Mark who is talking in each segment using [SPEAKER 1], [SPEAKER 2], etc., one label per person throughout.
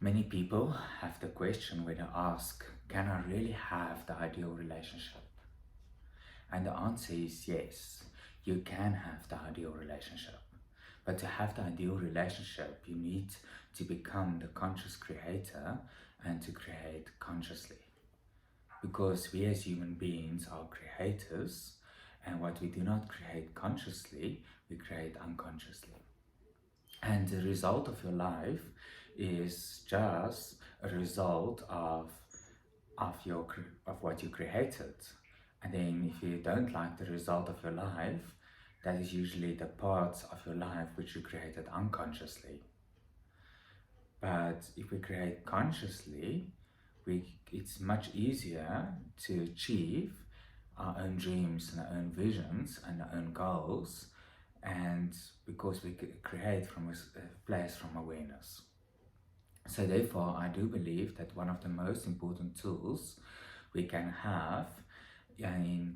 [SPEAKER 1] Many people have the question when they ask, can I really have the ideal relationship? And the answer is yes, you can have the ideal relationship. But to have the ideal relationship, you need to become the conscious creator and to create consciously. Because we as human beings are creators, and what we do not create consciously, we create unconsciously. And the result of your life is just a result of what you created. And then if you don't like the result of your life, that is usually the parts of your life which you created unconsciously. But if we create consciously, it's much easier to achieve our own dreams and our own visions and our own goals, and because we create from a place from awareness. So therefore, I do believe that one of the most important tools we can have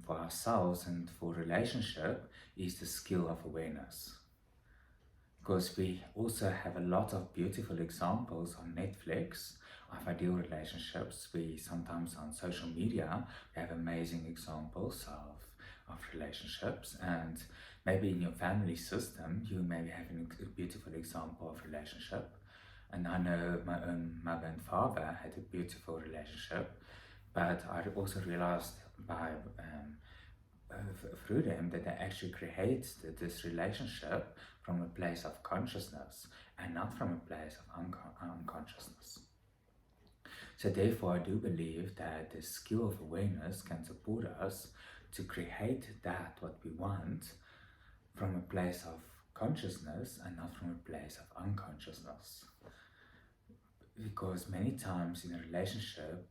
[SPEAKER 1] for ourselves and for relationship is the skill of awareness. Because we also have a lot of beautiful examples on Netflix of ideal relationships. We sometimes on social media we have amazing examples of relationships, and maybe in your family system you maybe have a beautiful example of relationship. And I know my own mother and father had a beautiful relationship, but I also realized through them that they actually create this relationship from a place of consciousness and not from a place of unconsciousness. So therefore, I do believe that the skill of awareness can support us to create that what we want from a place of consciousness and not from a place of unconsciousness. Because many times in a relationship,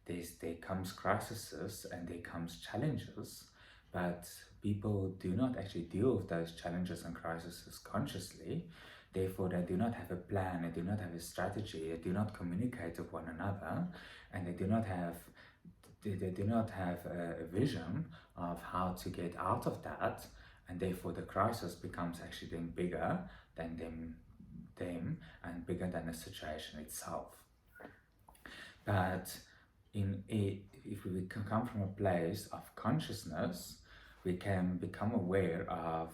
[SPEAKER 1] there comes crises and there comes challenges, but people do not actually deal with those challenges and crises consciously. Therefore, they do not have a plan, they do not have a strategy, they do not communicate with one another, and they do not have a vision of how to get out of that, and therefore the crisis becomes actually then bigger than them and bigger than the situation itself. But if we can come from a place of consciousness, we can become aware of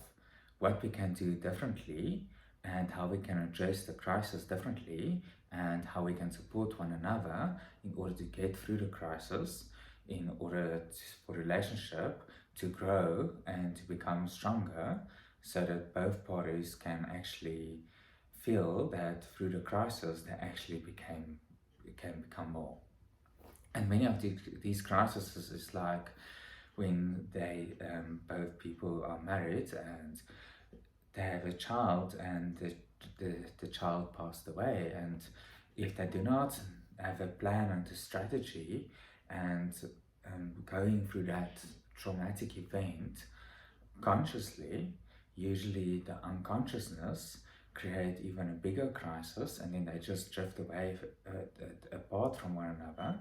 [SPEAKER 1] what we can do differently and how we can address the crisis differently and how we can support one another in order to get through the crisis, in order for relationship to grow and to become stronger, so that both parties can actually feel that through the crisis they actually can become more. And many of these crises is like when both people are married and they have a child, and the child passed away, and if they do not have a plan and a strategy and going through that traumatic event consciously, usually the unconsciousness create even a bigger crisis, and then they just drift away apart from one another,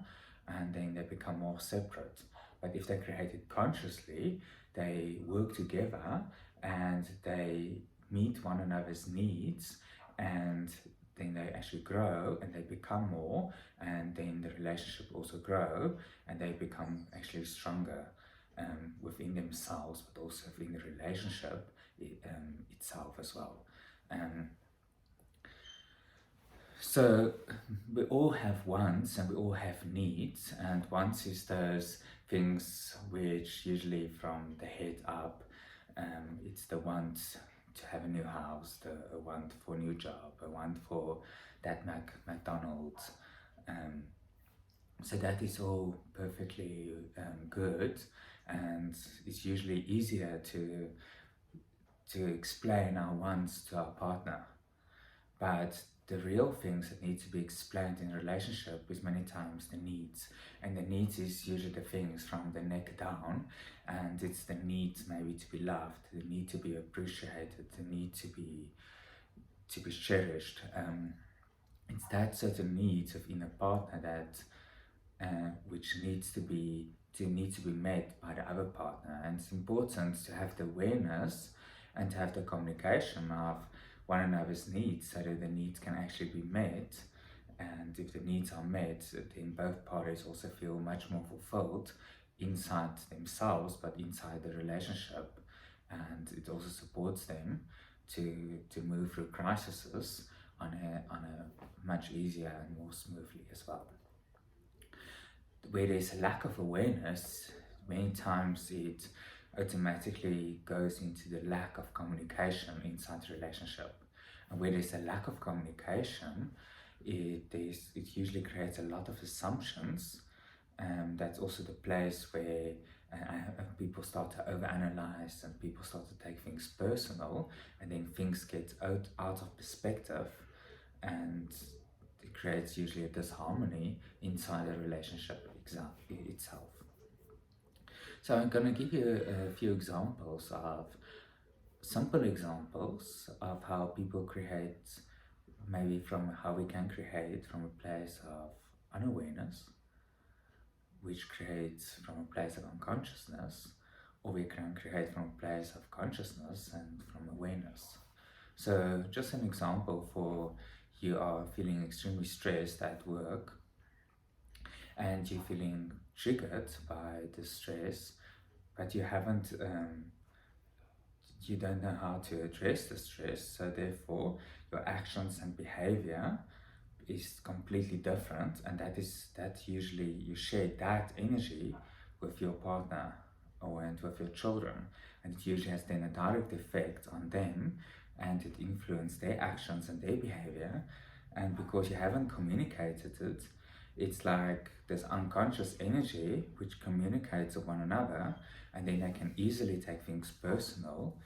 [SPEAKER 1] and then they become more separate. But if they create it consciously, they work together and they meet one another's needs, and then they actually grow and they become more, and then the relationship also grow and they become actually stronger within themselves, but also within the relationship itself as well. So we all have wants and we all have needs, and wants is those things which usually from the head up, it's the want to have a new house, a want for a new job, a want for that McDonald's. So that is all perfectly good, and it's usually easier to explain our wants to our partner. But the real things that need to be explained in a relationship is many times the needs. And the needs is usually the things from the neck down, and it's the need maybe to be loved, the need to be appreciated, the need to be cherished. It's that certain needs of in a partner that which needs to be met by the other partner. And it's important to have the awareness and to have the communication of one another's needs, so that the needs can actually be met, and if the needs are met, then both parties also feel much more fulfilled inside themselves, but inside the relationship, and it also supports them to move through crises on a much easier and more smoothly as well. Where there's a lack of awareness, many times it automatically goes into the lack of communication inside the relationship. And where there's a lack of communication, it usually creates a lot of assumptions. And that's also the place where people start to overanalyze and people start to take things personal, and then things get out of perspective, and it creates usually a disharmony inside a relationship itself. So I'm going to give you a few examples of simple examples of how people create, maybe from how we can create from a place of unawareness, which creates from a place of unconsciousness, or we can create from a place of consciousness and from awareness. So just an example for you are feeling extremely stressed at work, and you're feeling triggered by the stress, but you don't know how to address the stress, so therefore your actions and behavior is completely different, and that usually you share that energy with your partner and with your children, and it usually has then a direct effect on them, and it influences their actions and their behavior. And because you haven't communicated it, it's like this unconscious energy which communicates with one another, and then they can easily take things personal,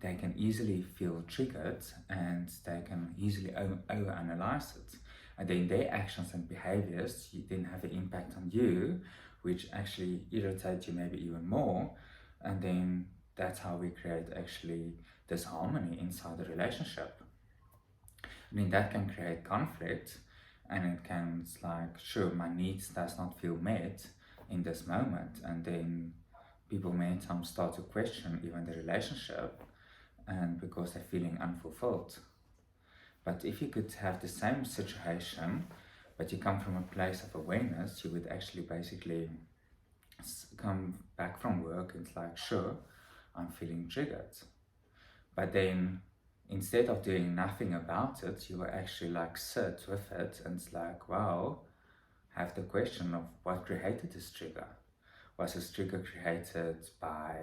[SPEAKER 1] they can easily feel triggered, and they can easily overanalyze it. And then their actions and behaviors then have an impact on you, which actually irritates you maybe even more. And then that's how we create actually this harmony inside the relationship. I mean, that can create conflict, and it can, it's like, sure, my needs does not feel met in this moment, and then people many times start to question even the relationship, and because they're feeling unfulfilled. But if you could have the same situation, but you come from a place of awareness, you would actually basically come back from work and it's like, sure, I'm feeling triggered. But then instead of doing nothing about it, you will actually like sit with it, and it's like, wow, have the question of what created this trigger. Was this trigger created by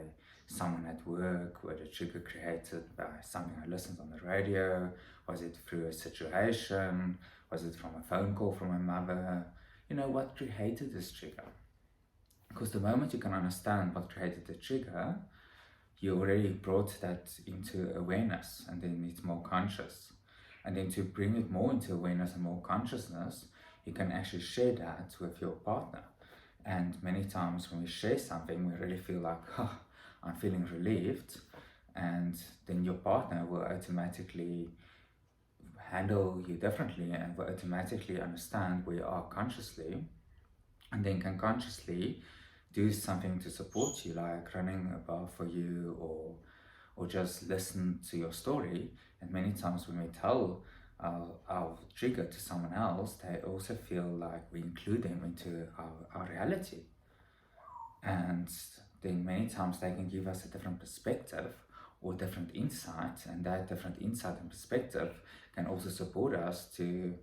[SPEAKER 1] someone at work? Was the trigger created by something I listened on the radio? Was it through a situation? Was it from a phone call from my mother? You know, what created this trigger? Because the moment you can understand what created the trigger, you already brought that into awareness, and then it's more conscious. And then to bring it more into awareness and more consciousness, you can actually share that with your partner. And many times when we share something, we really feel like, oh, I'm feeling relieved. And then your partner will automatically handle you differently and will automatically understand where you are consciously, and then can consciously do something to support you, like running a bath for you, or just listen to your story. And many times when we tell our trigger to someone else, they also feel like we include them into our reality. And then many times they can give us a different perspective or different insight, and that different insight and perspective can also support us to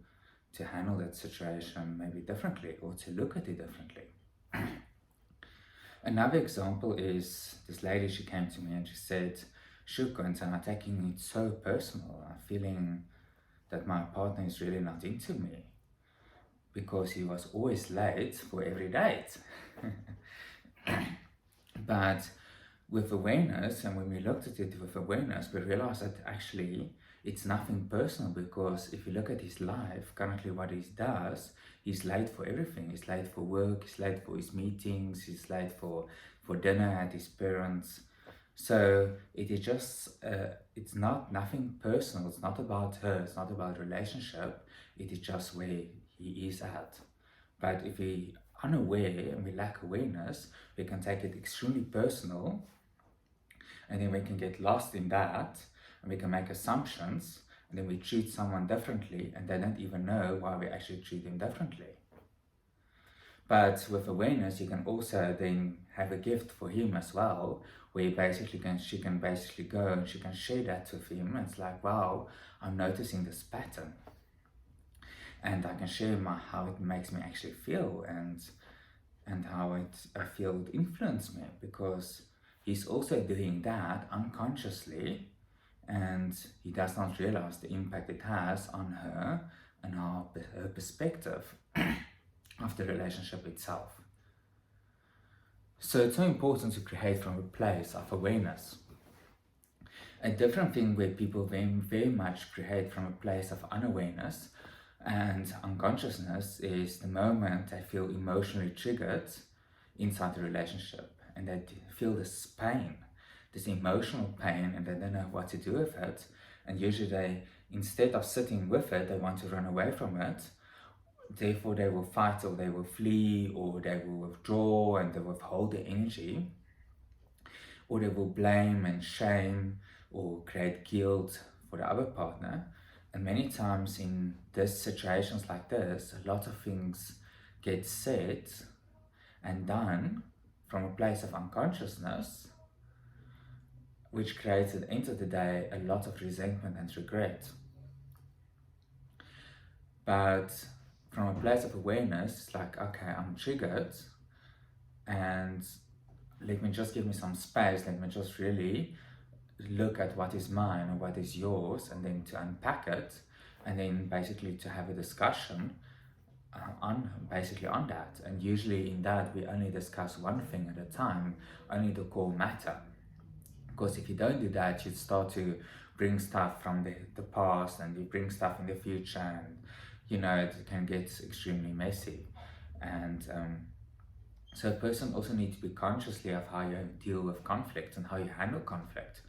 [SPEAKER 1] handle that situation maybe differently, or to look at it differently. Another example is this lady, she came to me and she said, "Sjoeke, I'm taking it so personal. I'm feeling that my partner is really not into me because he was always late for every date." But with awareness, and when we looked at it with awareness, we realized that actually it's nothing personal, because if you look at his life, currently what he does, he's late for everything. He's late for work, he's late for his meetings, he's late for dinner at his parents. So it is just, it's nothing personal. It's not about her, it's not about relationship. It is just where he is at. But if we unaware and we lack awareness, we can take it extremely personal, and then we can get lost in that, and we can make assumptions, and then we treat someone differently and they don't even know why we actually treat them differently. But with awareness, you can also then have a gift for him as well, where she can basically go and she can share that with him. It's like, wow, I'm noticing this pattern, and I can share how it makes me actually feel, and how I feel it influenced me, because he's also doing that unconsciously, and he does not realize the impact it has on her and her perspective of the relationship itself. So it's so important to create from a place of awareness. A different thing where people very much create from a place of unawareness and unconsciousness is the moment they feel emotionally triggered inside the relationship, and they feel this pain, this emotional pain, and they don't know what to do with it. And usually they, instead of sitting with it, they want to run away from it. Therefore, they will fight, or they will flee, or they will withdraw and they will withhold their energy, or they will blame and shame or create guilt for the other partner. And many times in these situations like this, a lot of things get said and done from a place of unconsciousness, which creates at the end of the day a lot of resentment and regret. But from a place of awareness, it's like, okay, I'm triggered, and let me just give me some space, let me just really look at what is mine and what is yours, and then to unpack it, and then basically to have a discussion on that. And usually in that we only discuss one thing at a time, only the core matter. Because if you don't do that, you start to bring stuff from the past, and you bring stuff in the future, and it can get extremely messy. And so a person also needs to be consciously of how you deal with conflict and how you handle conflict,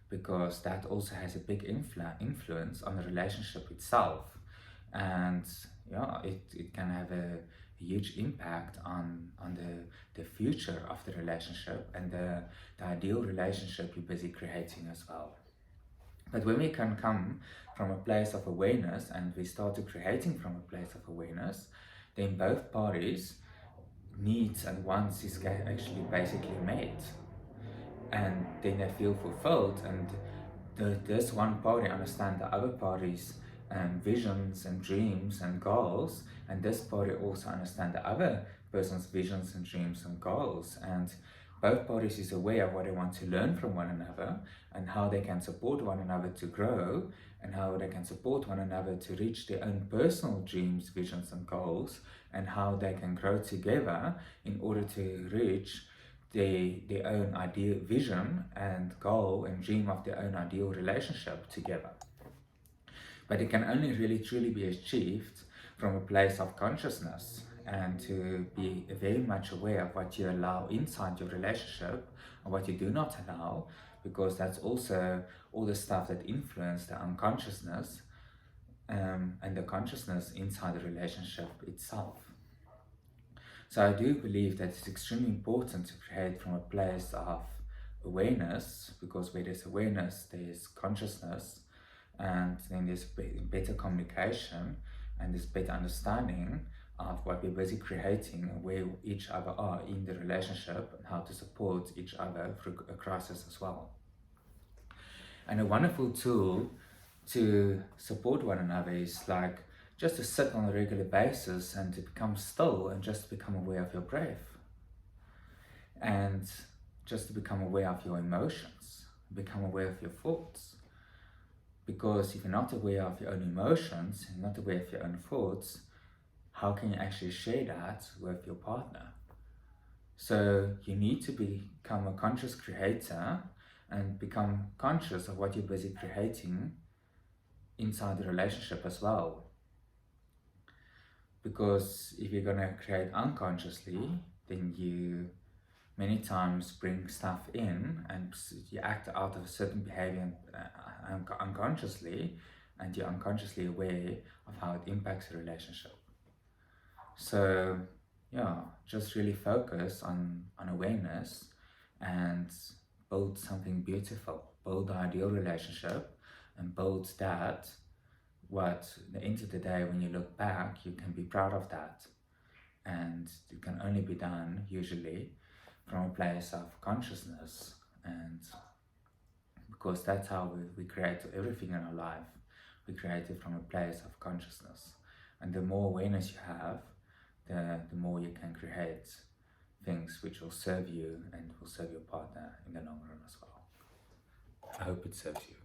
[SPEAKER 1] because that also has a big influence on the relationship itself. And it can have a huge impact on the future of the relationship and the ideal relationship you're busy creating as well. But when we can come from a place of awareness and we start to creating from a place of awareness, then both parties' needs and wants is actually basically met, and then they feel fulfilled, and this one party understand the other party's visions and dreams and goals, and this party also understand the other person's visions and dreams and goals, and both parties is aware of what they want to learn from one another, and how they can support one another to grow, and how they can support one another to reach their own personal dreams, visions and goals, and how they can grow together in order to reach their own ideal vision and goal and dream of their own ideal relationship together. But it can only really truly be achieved from a place of consciousness, and to be very much aware of what you allow inside your relationship and what you do not allow, because that's also all the stuff that influence the unconsciousness and the consciousness inside the relationship itself. So I do believe that it's extremely important to create from a place of awareness, because where there's awareness, there's consciousness, and then there's better communication, and there's better understanding of what we're busy creating and where each other are in the relationship, and how to support each other through a crisis as well. And a wonderful tool to support one another is like just to sit on a regular basis and to become still and just to become aware of your breath, and just to become aware of your emotions, become aware of your thoughts. Because if you're not aware of your own emotions and not aware of your own thoughts, how can you actually share that with your partner? So you need to become a conscious creator and become conscious of what you're busy creating inside the relationship as well. Because if you're going to create unconsciously, then you many times bring stuff in and you act out of a certain behavior unconsciously, and you're unconsciously aware of how it impacts the relationship. So just really focus on awareness and build something beautiful, build the ideal relationship, and build that what at the end of the day, when you look back, you can be proud of that. And it can only be done usually from a place of consciousness, and because that's how we create everything in our life. We create it from a place of consciousness, and the more awareness you have, the more you can create things which will serve you and will serve your partner in the long run as well. I hope it serves you.